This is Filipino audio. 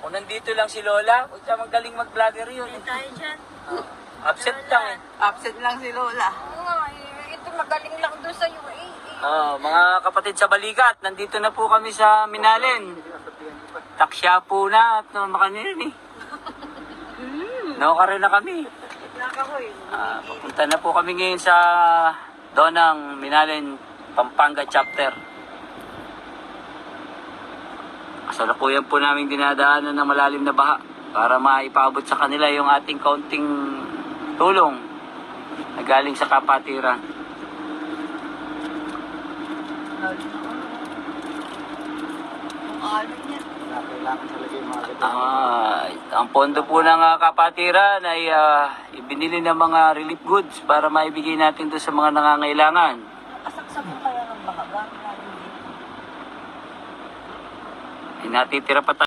Kung nandito lang si Lola, huwag siya magaling mag-vlogger yun. Hindi tayo dyan. Absent lang eh. Absent lang si Lola. Oo nga, ito magaling lang doon sa UAE. Mga kapatid sa Balikat, nandito na po kami sa Minalin. Taksya po na at makanirin eh. Nakaka na kami. Nakahoy. Papunta na po kami ngayon sa Donang Minalin, Pampanga chapter. Kasalukuyan po namin dinadaanan ng malalim na baha para maipaabot sa kanila yung ating kaunting tulong na galing sa kapatiran. Ang pondo po ng kapatiran ay ibinili ng mga relief goods para maibigay natin doon sa mga nangangailangan. Kasaksak mo kaya ng mga gamit natin dito. Natitira pa tayo.